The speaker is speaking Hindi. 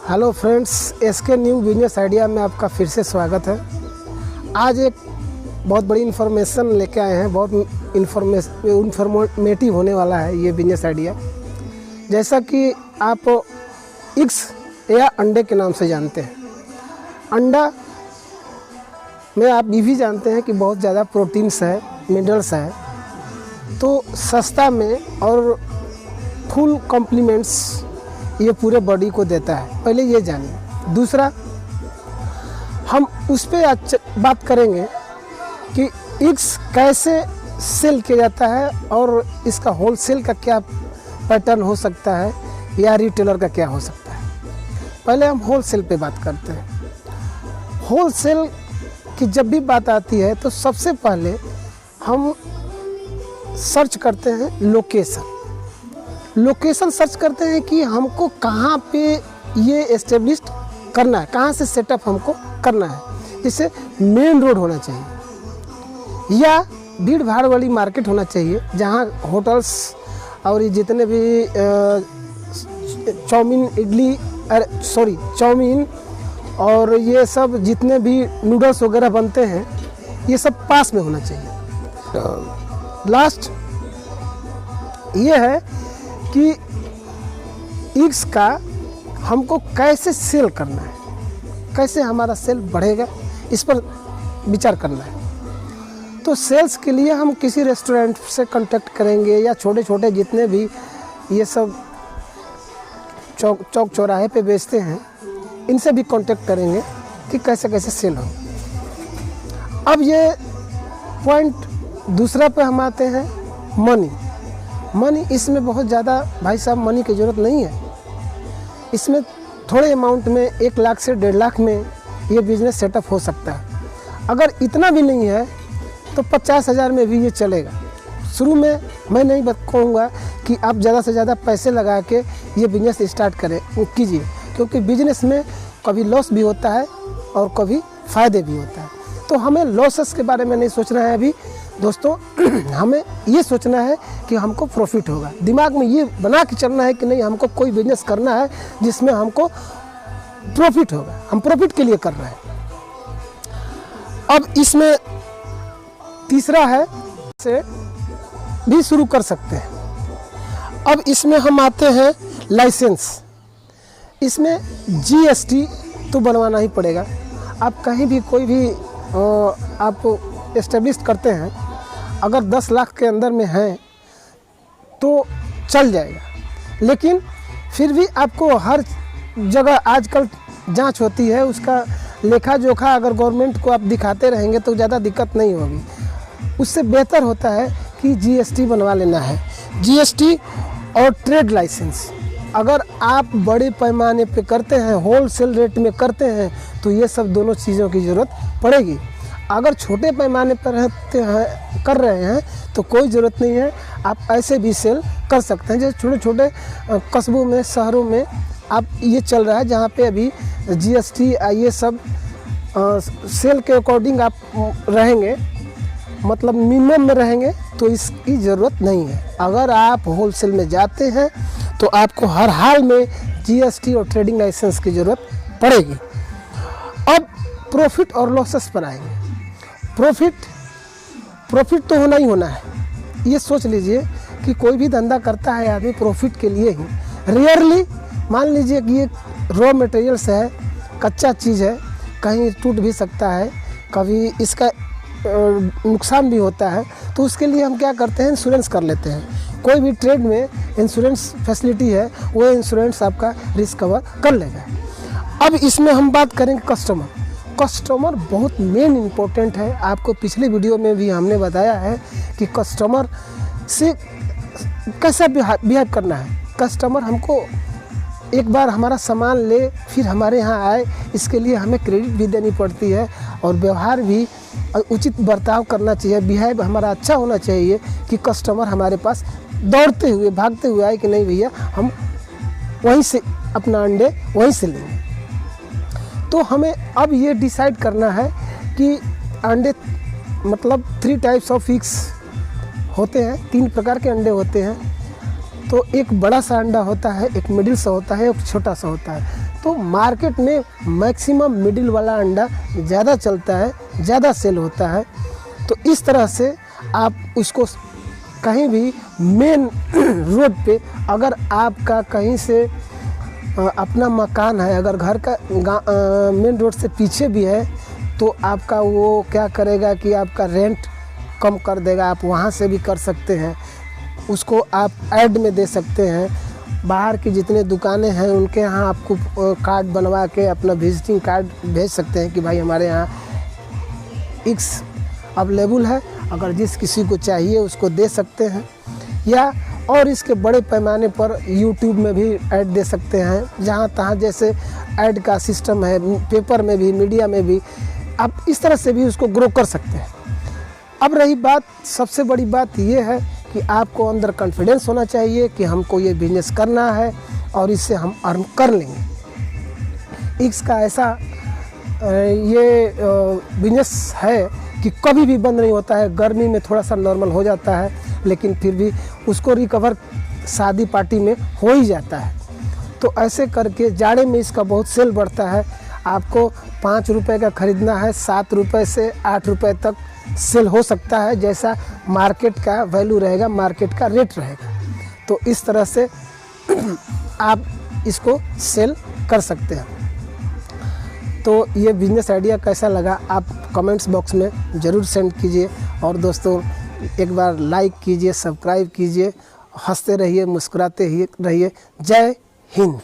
Hello friends, SK new business idea में आपका फिर से स्वागत है। आज एक बहुत बड़ी इन्फॉर्मेशन लेके आए हैं। बहुत इन्फॉर्मेटिव होने वाला है ये बिजनेस आइडिया। जैसा कि आप एग्स या अंडे के नाम से जानते हैं, अंडा में आप ये भी जानते हैं कि बहुत ज़्यादा प्रोटीन्स है, मिनरल्स है, तो सस्ता में और फुल कॉम्प्लीमेंट्स ये पूरे बॉडी को देता है। पहले ये जानिए। दूसरा, हम उस पर बात करेंगे कि एग्स कैसे सेल किया जाता है और इसका होलसेल का क्या पैटर्न हो सकता है या रिटेलर का क्या हो सकता है। पहले हम होलसेल पे बात करते हैं। होलसेल की जब भी बात आती है तो सबसे पहले हम सर्च करते हैं लोकेशन सर्च करते हैं कि हमको कहाँ पे ये एस्टेब्लिश करना है, कहाँ से सेटअप हमको करना है। जैसे मेन रोड होना चाहिए या भीड़ भाड़ वाली मार्केट होना चाहिए, जहाँ होटल्स और जितने भी चाउमीन और ये सब जितने भी नूडल्स वगैरह बनते हैं, ये सब पास में होना चाहिए। लास्ट ये है कि एग्स का हमको कैसे सेल करना है, कैसे हमारा सेल बढ़ेगा, इस पर विचार करना है। तो सेल्स के लिए हम किसी रेस्टोरेंट से कांटेक्ट करेंगे या छोटे छोटे जितने भी ये सब चौक चौराहे पे बेचते हैं, इनसे भी कांटेक्ट करेंगे कि कैसे कैसे सेल हो। अब ये पॉइंट दूसरा पे हम आते हैं, मनी। इसमें बहुत ज़्यादा भाई साहब मनी की ज़रूरत नहीं है। इसमें थोड़े अमाउंट में 1 लाख से 1.5 लाख में ये बिज़नेस सेटअप हो सकता है। अगर इतना भी नहीं है तो 50,000 में भी ये चलेगा। शुरू में मैं नहीं कहूँगा कि आप ज़्यादा से ज़्यादा पैसे लगा के ये बिज़नेस स्टार्ट कीजिए, क्योंकि बिज़नेस में कभी लॉस भी होता है और कभी फ़ायदे भी होता है। तो हमें लॉसेस के बारे में नहीं सोचना है अभी दोस्तों। हमें ये सोचना है कि हमको प्रॉफिट होगा। दिमाग में ये बना के चलना है कि नहीं, हमको कोई बिजनेस करना है जिसमें हमको प्रॉफिट होगा, हम प्रॉफिट के लिए कर रहे हैं। अब इसमें तीसरा है से भी शुरू कर सकते हैं। अब इसमें हम आते हैं लाइसेंस। इसमें GST तो बनवाना ही पड़ेगा। आप कहीं भी कोई भी आप एस्टेब्लिश करते हैं, अगर 10 लाख के अंदर में है तो चल जाएगा, लेकिन फिर भी आपको हर जगह आजकल जांच होती है, उसका लेखा जोखा अगर गवर्नमेंट को आप दिखाते रहेंगे तो ज़्यादा दिक्कत नहीं होगी। उससे बेहतर होता है कि GST बनवा लेना है। GST और ट्रेड लाइसेंस अगर आप बड़े पैमाने पे करते हैं, होलसेल रेट में करते हैं, तो ये सब दोनों चीज़ों की ज़रूरत पड़ेगी। अगर छोटे पैमाने पर कर रहे हैं तो कोई ज़रूरत नहीं है, आप ऐसे भी सेल कर सकते हैं। जैसे छोटे छोटे कस्बों में, शहरों में आप ये चल रहा है, जहाँ पे अभी GST ये सब सेल के अकॉर्डिंग आप रहेंगे, मतलब मिनिमम में रहेंगे, तो इसकी ज़रूरत नहीं है। अगर आप होलसेल में जाते हैं तो आपको हर हाल में GST और ट्रेडिंग लाइसेंस की ज़रूरत पड़ेगी। अब प्रॉफिट और लॉसेस पर आएंगे। प्रॉफिट तो होना ही होना है। ये सोच लीजिए कि कोई भी धंधा करता है आदमी प्रॉफिट के लिए ही। रेयरली मान लीजिए कि ये रॉ मटेरियल्स है, कच्चा चीज़ है, कहीं टूट भी सकता है, कभी इसका नुकसान भी होता है, तो उसके लिए हम क्या करते हैं, इंश्योरेंस कर लेते हैं। कोई भी ट्रेड में इंश्योरेंस फैसिलिटी है, वो इंश्योरेंस आपका रिस्क कवर कर लेगा। अब इसमें हम बात करेंगे कस्टमर बहुत मेन इम्पोर्टेंट है। आपको पिछले वीडियो में भी हमने बताया है कि कस्टमर से कैसा बिहेव करना है। कस्टमर हमको एक बार हमारा सामान ले फिर हमारे यहाँ आए, इसके लिए हमें क्रेडिट भी देनी पड़ती है और व्यवहार भी उचित बर्ताव करना चाहिए। बिहेव हमारा अच्छा होना चाहिए कि कस्टमर हमारे पास दौड़ते हुए भागते हुए आए कि नहीं भैया, हम वहीं से अपना अंडे वहीं से लेंगे। तो हमें अब ये डिसाइड करना है कि अंडे मतलब 3 टाइप्स ऑफ एग्स होते हैं, 3 प्रकार के अंडे होते हैं। तो एक बड़ा सा अंडा होता है, एक मिडिल सा होता है, एक छोटा सा होता है। तो मार्केट में मैक्सिमम मिडिल वाला अंडा ज़्यादा चलता है, ज़्यादा सेल होता है। तो इस तरह से आप उसको कहीं भी मेन रोड पे, अगर आपका कहीं से अपना मकान है, अगर घर का मेन रोड से पीछे भी है, तो आपका वो क्या करेगा कि आपका रेंट कम कर देगा। आप वहाँ से भी कर सकते हैं, उसको आप ऐड में दे सकते हैं। बाहर की जितने दुकानें हैं उनके यहाँ आपको कार्ड बनवा के अपना विजिटिंग कार्ड भेज सकते हैं कि भाई हमारे यहाँ X अवेलेबल है, अगर जिस किसी को चाहिए उसको दे सकते हैं। या और इसके बड़े पैमाने पर YouTube में भी ऐड दे सकते हैं, जहाँ तहाँ जैसे ऐड का सिस्टम है, पेपर में भी, मीडिया में भी, आप इस तरह से भी उसको ग्रो कर सकते हैं। अब रही बात, सबसे बड़ी बात ये है कि आपको अंदर कॉन्फिडेंस होना चाहिए कि हमको ये बिजनेस करना है और इससे हम अर्न कर लेंगे। X का ऐसा ये बिजनेस है कि कभी भी बंद नहीं होता है। गर्मी में थोड़ा सा नॉर्मल हो जाता है, लेकिन फिर भी उसको रिकवर शादी पार्टी में हो ही जाता है। तो ऐसे करके जाड़े में इसका बहुत सेल बढ़ता है। आपको 5 रुपए का ख़रीदना है, 7 रुपए से 8 रुपए तक सेल हो सकता है, जैसा मार्केट का वैल्यू रहेगा, मार्केट का रेट रहेगा। तो इस तरह से आप इसको सेल कर सकते हैं। तो ये बिज़नेस आइडिया कैसा लगा आप कमेंट्स बॉक्स में ज़रूर सेंड कीजिए। और दोस्तों एक बार लाइक कीजिए, सब्सक्राइब कीजिए, हंसते रहिए, मुस्कुराते ही रहिए। जय हिंद।